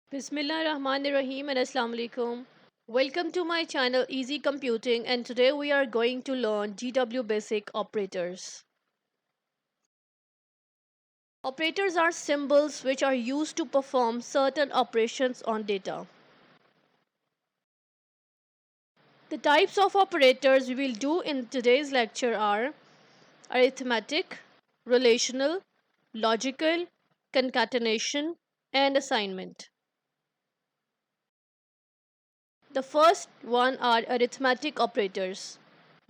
Bismillah Rahman Rahim and Assalamu alaikum. Welcome to my channel Easy Computing, and today we are going to learn GW basic operators. Operators are symbols which are used to perform certain operations on data. The types of operators we will do in today's lecture are arithmetic, relational, logical, concatenation, and assignment. The first one are arithmetic operators.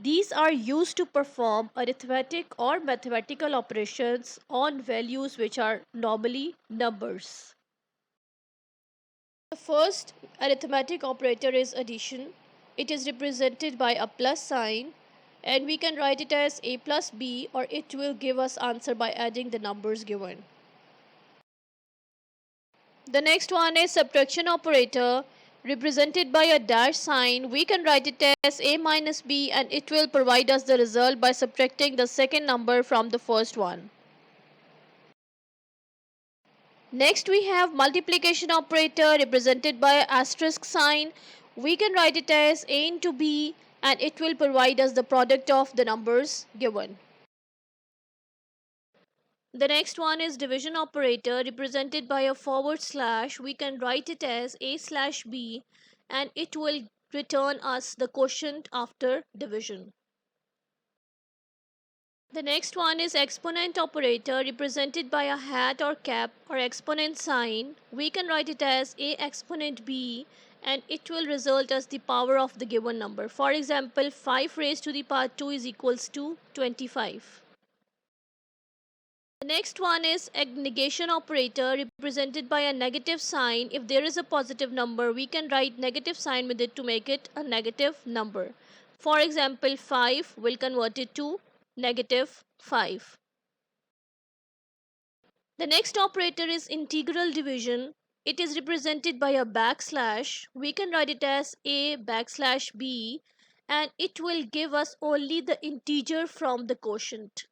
These are used to perform arithmetic or mathematical operations on values which are normally numbers. The first arithmetic operator is addition. It is represented by a plus sign, and we can write it as a plus b, or it will give us answer by adding the numbers given. The next one is subtraction operator, represented by a dash sign. We can write it as a minus b, and it will provide us the result by subtracting the second number from the first one. Next we have multiplication operator, represented by an asterisk sign. We can write it as a into b, and it will provide us the product of the numbers given. The next one is division operator, represented by a forward slash. We can write it as a slash b, and it will return us the quotient after division. The next one is exponent operator, represented by a hat or cap or exponent sign. We can write it as a exponent b, and it will result as the power of the given number. For example, 5 raised to the power 2 is equals to 25. The next one is a negation operator, represented by a negative sign. If there is a positive number, we can write negative sign with it to make it a negative number. For example, 5 will convert it to negative 5. The next operator is integral division. It is represented by a backslash. We can write it as a backslash b, and it will give us only the integer from the quotient.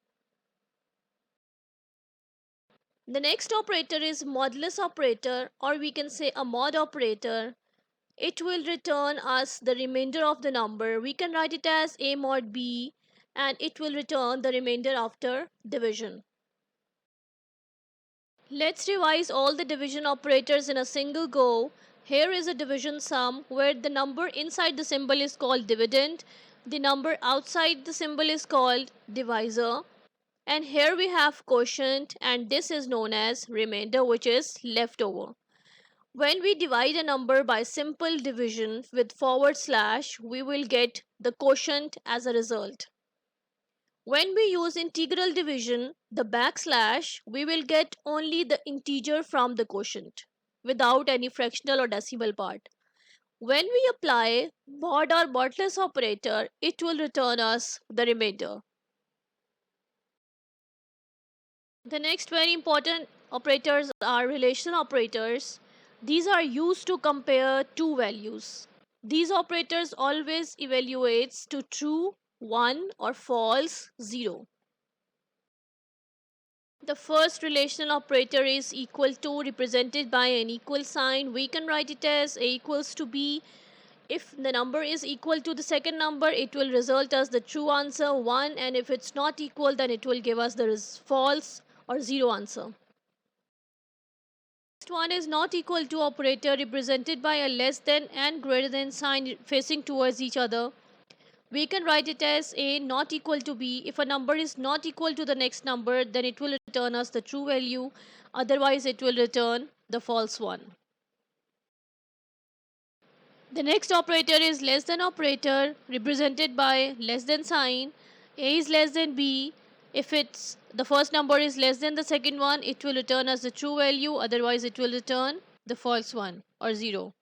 The next operator is modulus operator, or we can say a mod operator. It will return us the remainder of the number. We can write it as a mod b, and it will return the remainder after division. Let's revise all the division operators in a single go. Here is a division sum where the number inside the symbol is called dividend, the number outside the symbol is called divisor, and here we have quotient, and this is known as remainder, which is leftover. When we divide a number by simple division with forward slash, we will get the quotient as a result. When we use integral division, the backslash, we will get only the integer from the quotient without any fractional or decimal part. When we apply mod or modulus operator, it will return us the remainder. The next very important operators are relational operators. These are used to compare two values. These operators always evaluates to true, 1 or false, 0. The first relational operator is equal to, represented by an equal sign. We can write it as a equals to b. If the number is equal to the second number, it will result as the true answer 1, and if it's not equal, then it will give us the false or 0 answer. Next one is not equal to operator, represented by a less than and greater than sign facing towards each other. We can write it as a not equal to b. If a number is not equal to the next number, then it will return us the true value, otherwise it will return the false one. The next operator is less than operator, represented by less than sign. A is less than b. If it's the first number is less than the second one, it will return as the true value, otherwise it will return the false one or 0.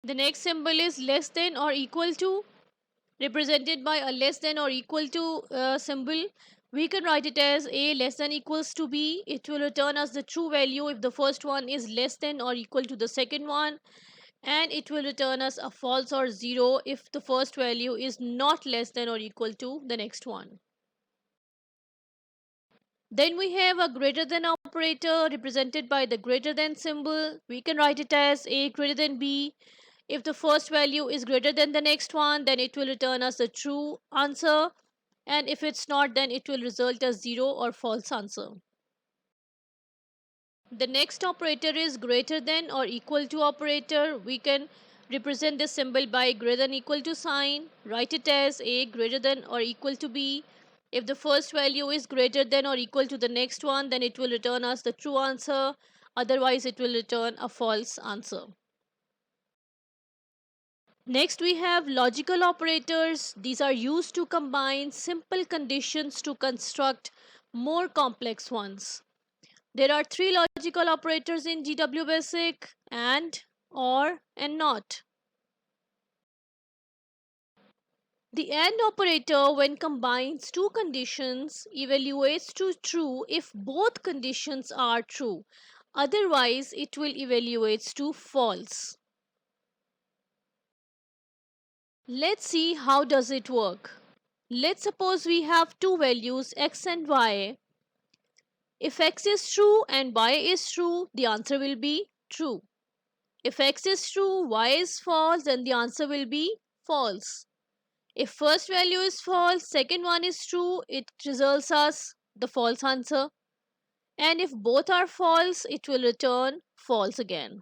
The next symbol is less than or equal to, represented by a less than or equal to symbol. We can write it as a less than equals to b. It will return us the true value if the first one is less than or equal to the second one, and it will return us a false or 0 if the first value is not less than or equal to the next one. Then we have a greater than operator represented by the greater than symbol. We can write it as A greater than B. If the first value is greater than the next one, then it will return us the true answer. And if it's not, then it will result as 0 or false answer. The next operator is greater than or equal to operator. We can represent this symbol by greater than equal to sign. Write it as A greater than or equal to B. If the first value is greater than or equal to the next one, then it will return us the true answer. Otherwise, it will return a false answer. Next, we have logical operators. These are used to combine simple conditions to construct more complex ones. There are three logical operators in GW Basic: and, or, and not. The AND operator, when combines two conditions, evaluates to true if both conditions are true. Otherwise, it will evaluate to false. Let's see how does it work. Let's suppose we have two values x and y. If x is true and y is true, the answer will be true. If x is true, y is false, then the answer will be false. If first value is false, second one is true, it results us the false answer. And if both are false, it will return false again.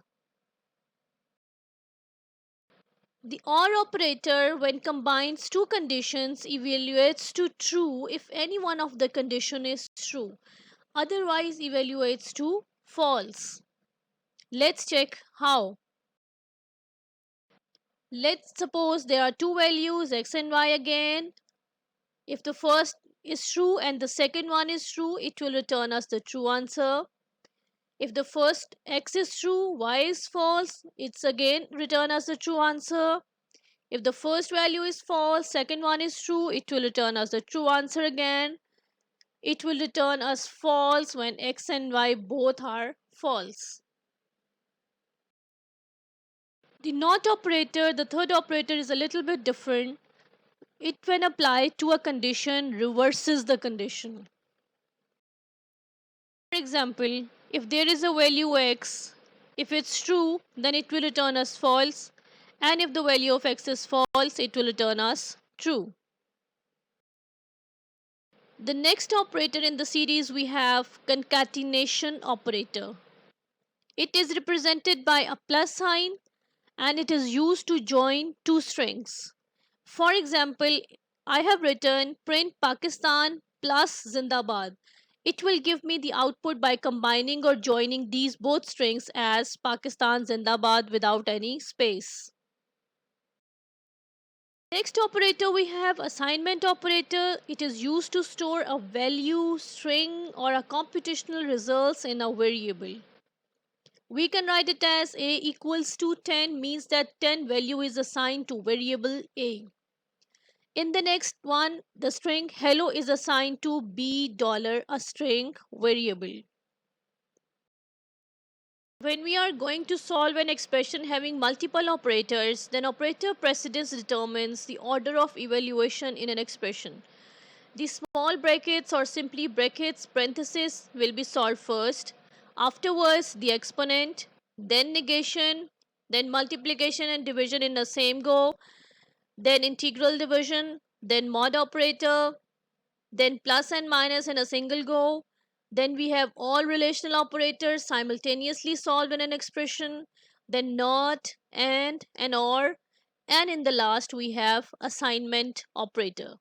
The OR operator, when combines two conditions, evaluates to true if any one of the condition is true. Otherwise, evaluates to false. Let's check how. Let's suppose there are two values x and y again. If the first is true and the second one is true, it will return us the true answer. If the first x is true, y is false, it's again return us the true answer. If the first value is false, second one is true, it will return us the true answer again. It will return us false when x and y both are false. The NOT operator, the third operator, is a little bit different. It, when applied to a condition, reverses the condition. For example, if there is a value x, if it's true, then it will return us false. And if the value of x is false, it will return us true. The next operator in the series we have concatenation operator. It is represented by a plus sign and it is used to join two strings. For example, I have written print Pakistan plus Zindabad. It will give me the output by combining or joining these both strings as Pakistan Zindabad without any space. Next operator we have assignment operator. It is used to store a value, string or a computational results in a variable. We can write it as a equals to 10 means that 10 value is assigned to variable a. In the next one, the string hello is assigned to $, a string variable. When we are going to solve an expression having multiple operators, then operator precedence determines the order of evaluation in an expression. The small brackets or simply brackets parenthesis will be solved first. Afterwards, the exponent, then negation, then multiplication and division in the same go, then integral division, then mod operator, then plus and minus in a single go. Then we have all relational operators simultaneously solved in an expression, then not, and, or, and in the last we have assignment operator.